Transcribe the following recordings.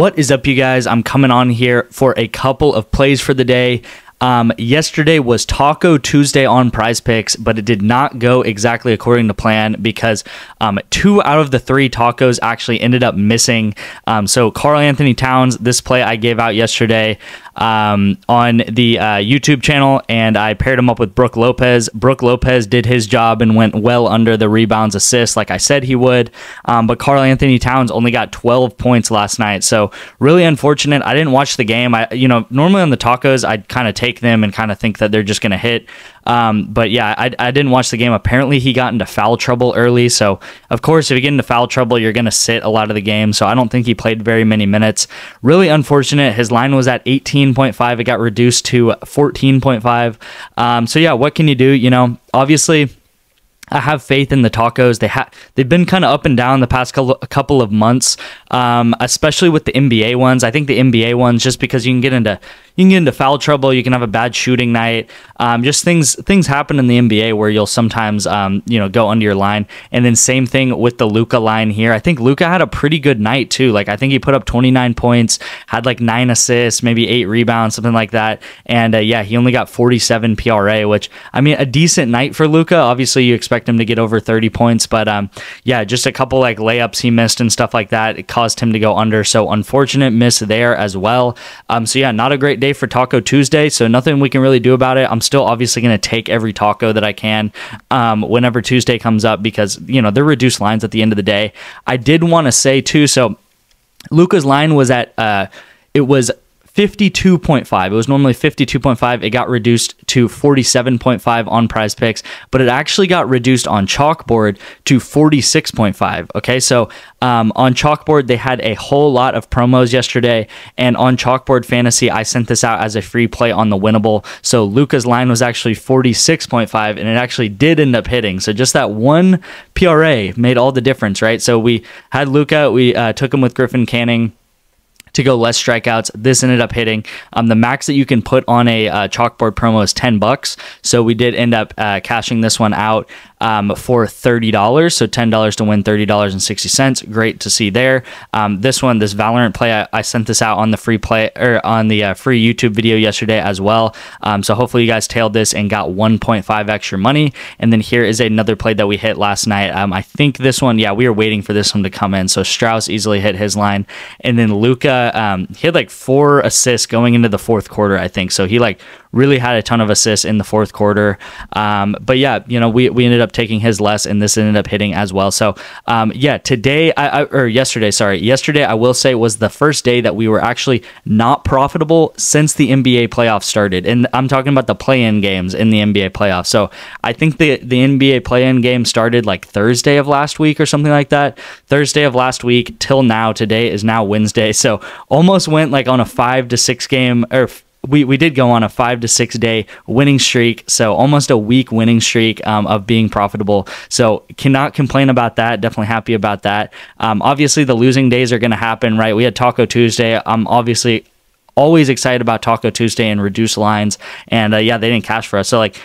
What is up, you guys? I'm coming on here for a couple of plays for the day. Yesterday was Taco Tuesday on Prizepicks, but it did not go exactly according to plan because 2 out of the 3 tacos actually ended up missing. So Karl Anthony Towns, this play I gave out yesterday on the YouTube channel, and I paired him up with Brook Lopez. Brook Lopez did his job and went well under the rebounds assists like I said he would, but Karl Anthony Towns only got 12 points last night, so really unfortunate. I didn't watch the game. Normally on the tacos I'd kind of take them and kind of think that they're just going to hit. But yeah, I didn't watch the game. Apparently he got into foul trouble early. So of course, if you get into foul trouble, you're going to sit a lot of the game. So I don't think he played very many minutes. Really unfortunate. His line was at 18.5. It got reduced to 14.5. So yeah, what can you do? Obviously I have faith in the tacos. They've been kind of up and down the past couple of months, especially with the NBA ones. I think the NBA ones, just because you can get into foul trouble, you can have a bad shooting night. Just things happen in the NBA where you'll sometimes go under your line. And then same thing with the Luka line here. I think Luka had a pretty good night too. Like I think he put up 29 points, had like 9 assists, maybe 8 rebounds, something like that. And yeah, he only got 47 PRA, which I mean a decent night for Luka. Obviously you expect him to get over 30 points, but yeah, just a couple like layups he missed and stuff like that. It caused him to go under. So unfortunate miss there as well. So yeah, not a great day for Taco Tuesday, so nothing we can really do about it. I'm still obviously going to take every taco that I can whenever Tuesday comes up because they're reduced lines at the end of the day. I did want to say too, so Luka's line was at it was 52.5. It was normally 52.5. It got reduced to 47.5 on Prizepicks, but it actually got reduced on CHALKBOARD to 46.5. Okay, so on CHALKBOARD, they had a whole lot of promos yesterday, and on CHALKBOARD Fantasy, I sent this out as a free play on the winnable. So Luka's line was actually 46.5, and it actually did end up hitting. So just that one PRA made all the difference, right? So we had Luka, we took him with Griffin Canning to go less strikeouts. This ended up hitting. The max that you can put on a CHALKBOARD promo is $10. So we did end up cashing this one out for $30. So $10 to win $30.60. Great to see there. This Valorant play, I sent this out on the free play or on the free YouTube video yesterday as well. So hopefully you guys tailed this and got 1.5 extra money. And then here is another play that we hit last night. I think this one, yeah, we were waiting for this one to come in. So Strauss easily hit his line, and then Luka, he had like 4 assists going into the 4th quarter, I think. So he like really had a ton of assists in the 4th quarter. But yeah, we ended up taking his less, and this ended up hitting as well. So yeah, yesterday I will say was the first day that we were actually not profitable since the NBA playoffs started. And I'm talking about the play-in games in the NBA playoffs. So I think the NBA play-in game started like Thursday of last week or something like that. Thursday of last week till now. Today is now Wednesday. So almost went like on a 5 to 6 game, or we did go on a 5 to 6 day winning streak, so almost a week winning streak of being profitable. So cannot complain about that. Definitely happy about that. Obviously the losing days are going to happen, right? We had Taco Tuesday. I'm obviously always excited about Taco Tuesday and reduced lines, and yeah, they didn't cash for us. So like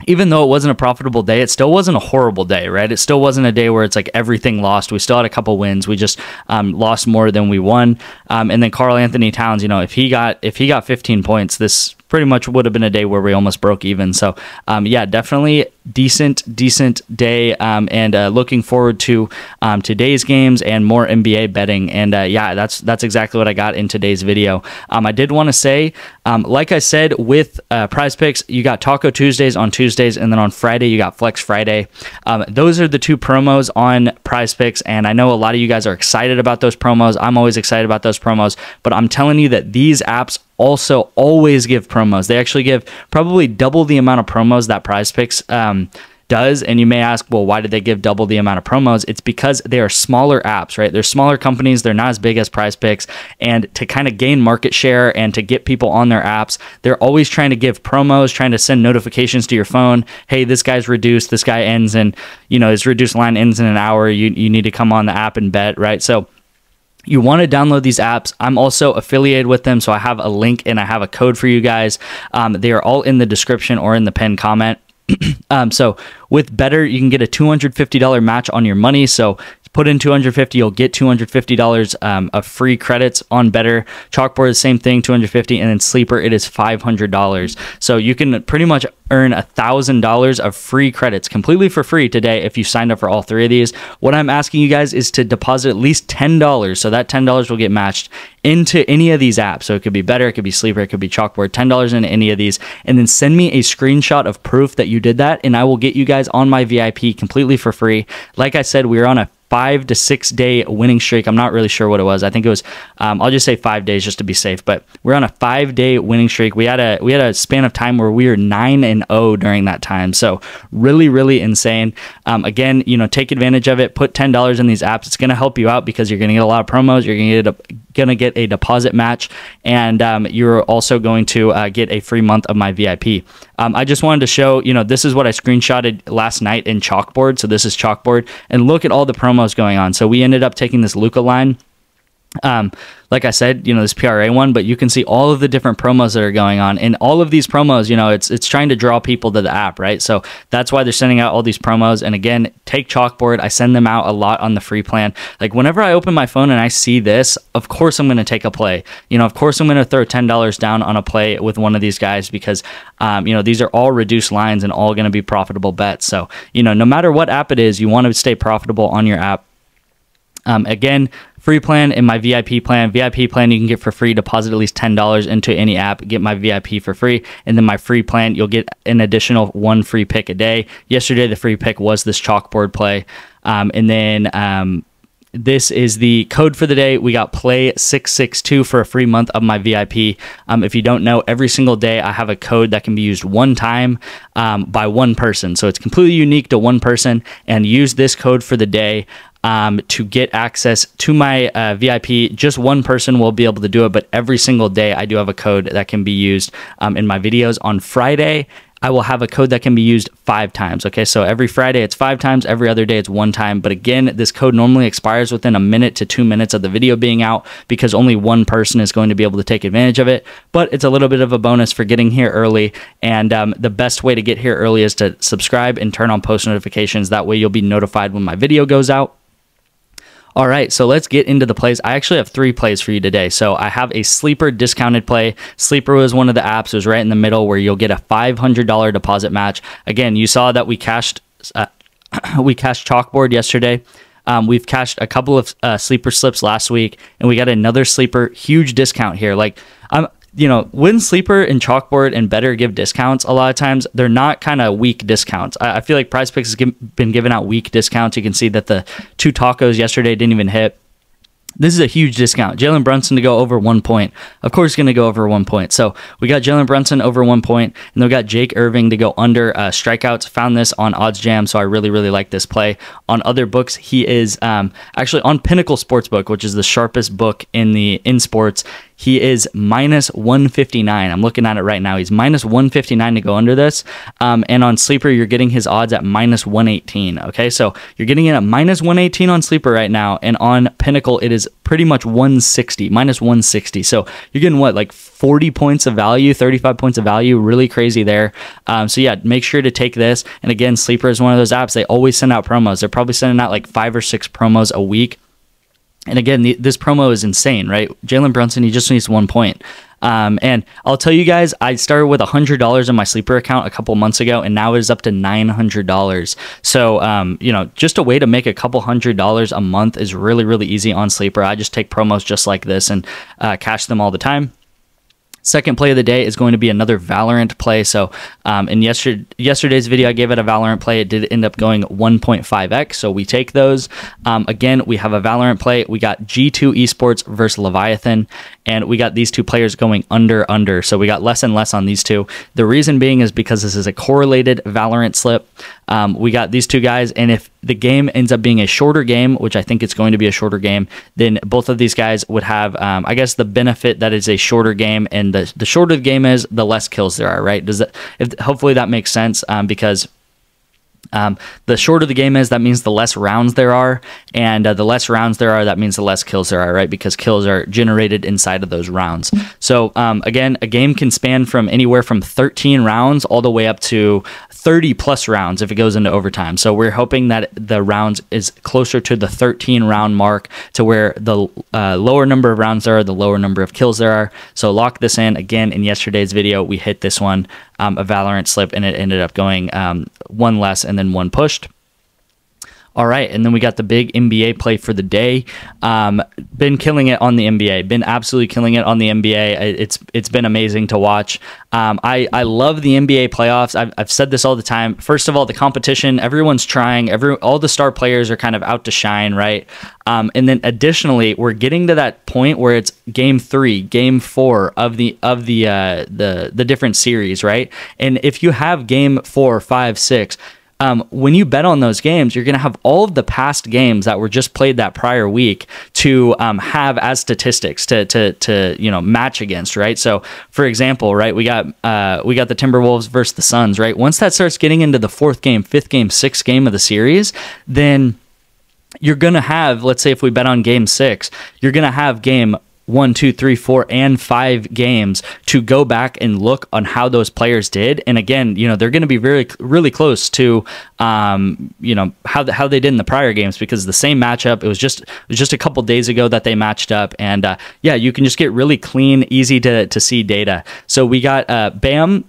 even though it wasn't a profitable day, it still wasn't a horrible day, right? It still wasn't a day where it's like everything lost. We still had a couple wins. We just lost more than we won. And then Karl Anthony Towns, if he got 15 points, this pretty much would have been a day where we almost broke even. So yeah, definitely decent day, and looking forward to today's games and more NBA betting. And yeah, that's exactly what I got in today's video. I did want to say, like I said, with Prizepicks, you got Taco Tuesdays on Tuesdays, and then on Friday you got Flex Friday. Those are the 2 promos on Prizepicks, and I know a lot of you guys are excited about those promos. I'm always excited about those promos, but I'm telling you that these apps also always give promos. They actually give probably double the amount of promos that Prizepicks does. And you may ask, well, why did they give double the amount of promos? It's because they are smaller apps, right? They're smaller companies. They're not as big as Prizepicks. And to kind of gain market share and to get people on their apps, they're always trying to give promos, trying to send notifications to your phone. Hey, this guy's reduced. This guy ends in, his reduced line ends in an hour. You need to come on the app and bet, right? So you want to download these apps. I'm also affiliated with them, so I have a link and I have a code for you guys. They are all in the description or in the pinned comment. So with BETR, you can get a $250 match on your money. So put in 250, you'll get $250 of free credits on BETR. CHALKBOARD, same thing, 250, and then Sleeper, it is $500. So you can pretty much earn $1,000 of free credits completely for free today if you signed up for all three of these. What I'm asking you guys is to deposit at least $10, so that $10 will get matched into any of these apps. So it could be BETR, it could be Sleeper, it could be CHALKBOARD, $10 into any of these, and then send me a screenshot of proof that you did that, and I will get you guys on my VIP completely for free. Like I said, we're on a 5 to 6 day winning streak. I'm not really sure what it was. I think it was I'll just say 5 days just to be safe, but we're on a 5-day winning streak. We had a span of time where we were 9-0 during that time. So really insane. Again, you know, take advantage of it. Put $10 in these apps. It's going to help you out because you're going to get a lot of promos. You're going to get a deposit match, and you're also going to get a free month of my VIP. I just wanted to show, you know, this is what I screenshotted last night in CHALKBOARD. So this is CHALKBOARD, and look at all the promos going on. So we ended up taking this Luca line. Like I said, you know, this PRA one, but you can see all of the different promos that are going on, and all of these promos, you know, it's trying to draw people to the app, right? So that's why they're sending out all these promos. And again, take CHALKBOARD. I send them out a lot on the free plan. Like whenever I open my phone and I see this, of course I'm going to take a play. You know, of course I'm going to throw $10 down on a play with one of these guys because, you know, these are all reduced lines and all going to be profitable bets. So, you know, no matter what app it is, you want to stay profitable on your app. Again, free plan and my VIP plan. VIP plan you can get for free. Deposit at least $10 into any app. Get my VIP for free. And then my free plan, you'll get an additional 1 free pick a day. Yesterday, the free pick was this CHALKBOARD play. And then this is the code for the day. We got play 662 for a free month of my VIP. If you don't know, every single day I have a code that can be used one time by one person. So it's completely unique to one person, and use this code for the day to get access to my VIP. Just one person will be able to do it, but every single day I do have a code that can be used in my videos. On Friday, I will have a code that can be used 5 times. Okay, so every Friday it's 5 times, every other day it's 1 time. But again, this code normally expires within a minute to 2 minutes of the video being out because only one person is going to be able to take advantage of it. But it's a little bit of a bonus for getting here early. And the best way to get here early is to subscribe and turn on post notifications. That way you'll be notified when my video goes out. All right, so let's get into the plays. I actually have 3 plays for you today. So I have a Sleeper discounted play. Sleeper was one of the apps. It was right in the middle where you'll get a $500 deposit match. Again, you saw that we cashed CHALKBOARD yesterday. We've cashed a couple of Sleeper slips last week, and we got another Sleeper huge discount here. Like, you know, when Sleeper and CHALKBOARD and BETR give discounts, a lot of times they're not kind of weak discounts. I feel like Prizepicks has been giving out weak discounts. You can see that the 2 tacos yesterday didn't even hit. This is a huge discount. Jalen Brunson to go over 1 point. Of course, he's going to go over 1 point. So we got Jalen Brunson over 1 point, and then we got Jake Irving to go under strikeouts. Found this on OddsJam, so I really like this play. On other books, he is actually on Pinnacle Sportsbook, which is the sharpest book in sports. He is minus 159. I'm looking at it right now. He's minus 159 to go under this. And on Sleeper, you're getting his odds at minus 118. Okay, so you're getting it at minus 118 on Sleeper right now. And on Pinnacle, it is pretty much 160, minus 160. So you're getting what, like 40 points of value, 35 points of value. Really crazy there. So yeah, make sure to take this. And again, Sleeper is one of those apps. They always send out promos. They're probably sending out like 5 or 6 promos a week. And again, this promo is insane, right? Jalen Brunson, he just needs 1 point. And I'll tell you guys, I started with $100 in my Sleeper account a couple months ago, and now it is up to $900. So, you know, just a way to make a couple $100 a month is really easy on Sleeper. I just take promos just like this and cash them all the time. Second play of the day is going to be another Valorant play. So in yesterday's video, I gave it a Valorant play. It did end up going 1.5x. So we take those. Again, we have a Valorant play. We got G2 Esports versus Leviathan. And we got these 2 players going under. So we got less and less on these 2. The reason being is because this is a correlated Valorant slip. We got these 2 guys. And if the game ends up being a shorter game, which I think it's going to be a shorter game, then both of these guys would have, I guess, the benefit that it's a shorter game. And the shorter the game is, the less kills there are, right? Hopefully that makes sense, because The shorter the game is, that means the less rounds there are, and the less rounds there are, that means the less kills there are, right? Because kills are generated inside of those rounds. So again, a game can span from anywhere from 13 rounds all the way up to 30 plus rounds if it goes into overtime. So we're hoping that the rounds is closer to the 13 round mark, to where the lower number of rounds there are, the lower number of kills there are. So lock this in. Again, in yesterday's video, we hit this one, a Valorant slip, and it ended up going one less and then one pushed. All right, and then we got the big NBA play for the day. Been killing it on the NBA. Been absolutely killing it on the NBA. It's been amazing to watch. I love the NBA playoffs. I've said this all the time. First of all, the competition. Everyone's trying. All the star players are kind of out to shine, right? And then additionally, we're getting to that point where it's game 3, game 4 of the different series, right? And if you have game 4, 5, 6. When you bet on those games, you're going to have all of the past games that were just played that prior week to have as statistics to match against, right? So, for example, right, we got the Timberwolves versus the Suns, right? Once that starts getting into the 4th game, 5th game, 6th game of the series, then you're going to have, let's say if we bet on game 6, you're going to have game 1, 2, 3, 4, and 5 games to go back and look on how those players did. And again, they're going to be really close to, how they did in the prior games, because the same matchup. It was just a couple days ago that they matched up, and yeah, you can just get really clean, easy to see data. So we got Bam.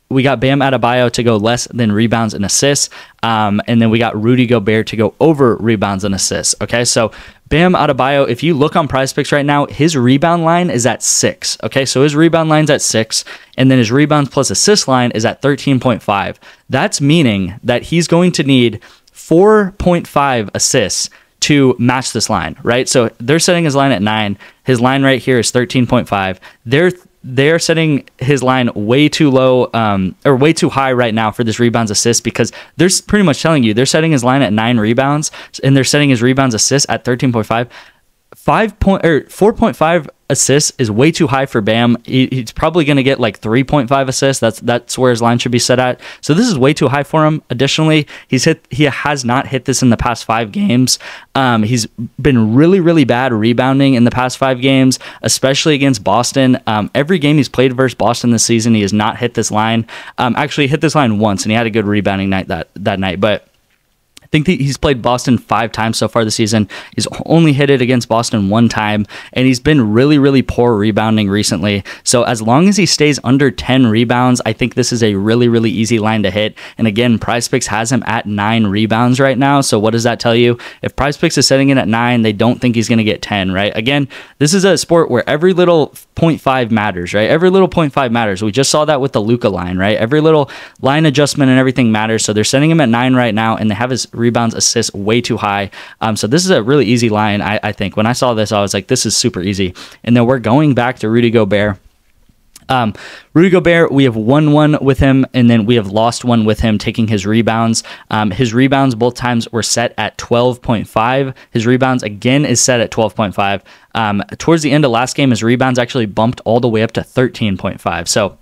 We got Bam Adebayo to go less than rebounds and assists, and then we got Rudy Gobert to go over rebounds and assists. Okay, so Bam Adebayo, if you look on Prizepicks right now, his rebound line is at 6. Okay, so his rebound line's at 6, and then his rebounds plus assist line is at 13.5. That's meaning that he's going to need 4.5 assists to match this line, right? So they're setting his line at 9. His line right here is 13.5. They're setting his line way too low, or way too high right now for this rebounds assist, because they're pretty much telling you they're setting his line at 9 rebounds, and they're setting his rebounds assist at 13.5. 4.5 assists is way too high for Bam. He's probably going to get like 3.5 assists. That's where his line should be set at. So this is way too high for him. Additionally, he has not hit this in the past 5 games. He's been really bad rebounding in the past 5 games, especially against Boston. Every game he's played versus Boston this season, he has not hit this line. Actually hit this line once, and he had a good rebounding night that night, but I think he's played Boston 5 times so far this season. He's only hit it against Boston 1 time, and he's been really poor rebounding recently. So as long as he stays under 10 rebounds, I think this is a really easy line to hit. And again, Prizepicks has him at 9 rebounds right now. So what does that tell you? If Prizepicks is setting it at 9, they don't think he's going to get 10, right? Again, this is a sport where every little 0.5 matters, right? Every little 0.5 matters. We just saw that with the Luka line, right? Every little line adjustment and everything matters. So they're setting him at 9 right now, and they have his rebounds, assists way too high. So this is a really easy line, I think. When I saw this, I was like, this is super easy. And then we're going back to Rudy Gobert. Rudy Gobert, we have won 1 with him, and then we have lost 1 with him taking his rebounds. His rebounds both times were set at 12.5. His rebounds again is set at 12.5. Towards the end of last game, his rebounds actually bumped all the way up to 13.5. So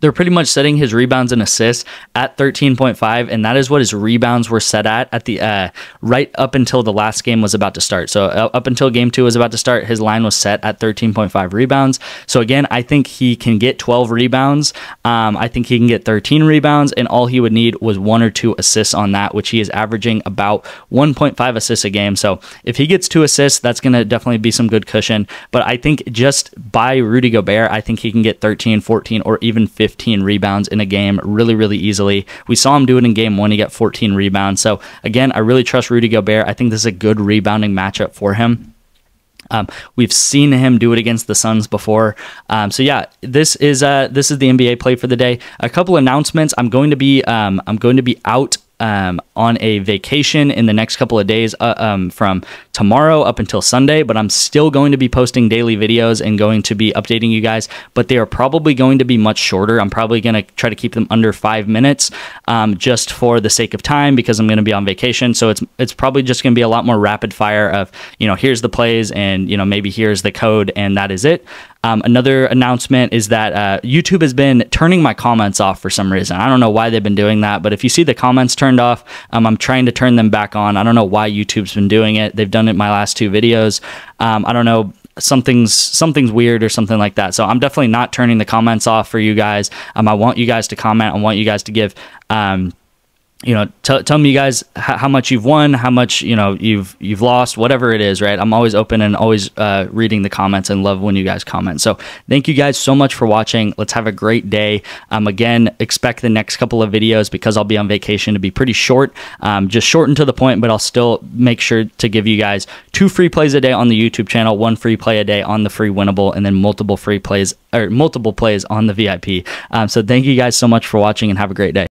they're pretty much setting his rebounds and assists at 13.5, and that is what his rebounds were set at the right up until the last game was about to start. So up until game 2 was about to start, his line was set at 13.5 rebounds. So again, I think he can get 12 rebounds. I think he can get 13 rebounds, and all he would need was 1 or 2 assists on that, which he is averaging about 1.5 assists a game. So if he gets 2 assists, that's going to definitely be some good cushion. But I think just by Rudy Gobert, I think he can get 13, 14, or even 15 rebounds in a game really easily. We saw him do it in game 1. He got 14 rebounds. So again, I really trust Rudy Gobert. I think this is a good rebounding matchup for him. We've seen him do it against the Suns before. So yeah, this is the NBA play for the day. A couple announcements. I'm going to be out on a vacation in the next couple of days from tomorrow up until Sunday, but I'm still going to be posting daily videos and going to be updating you guys, but they are probably going to be much shorter. I'm probably going to try to keep them under 5 minutes just for the sake of time, because I'm going to be on vacation. So it's probably just going to be a lot more rapid fire of, here's the plays, and maybe here's the code, and that is it. Another announcement is that YouTube has been turning my comments off for some reason. I don't know why they've been doing that, but if you see the comments turned turned off. I'm trying to turn them back on. I don't know why YouTube's been doing it. They've done it in my last 2 videos. I don't know, something's weird or something like that. So I'm definitely not turning the comments off for you guys. I want you guys to comment. I want you guys to give you know, tell me, you guys, how much you've won, how much, you know, you've lost, whatever it is, right? I'm always open and always reading the comments, and love when you guys comment. So thank you guys so much for watching. Let's have a great day. Again, expect the next couple of videos, because I'll be on vacation, to be pretty short, just short and to the point, but I'll still make sure to give you guys 2 free plays a day on the YouTube channel, 1 free play a day on the free winnable, and then multiple free plays, or multiple plays on the VIP. So thank you guys so much for watching, and have a great day.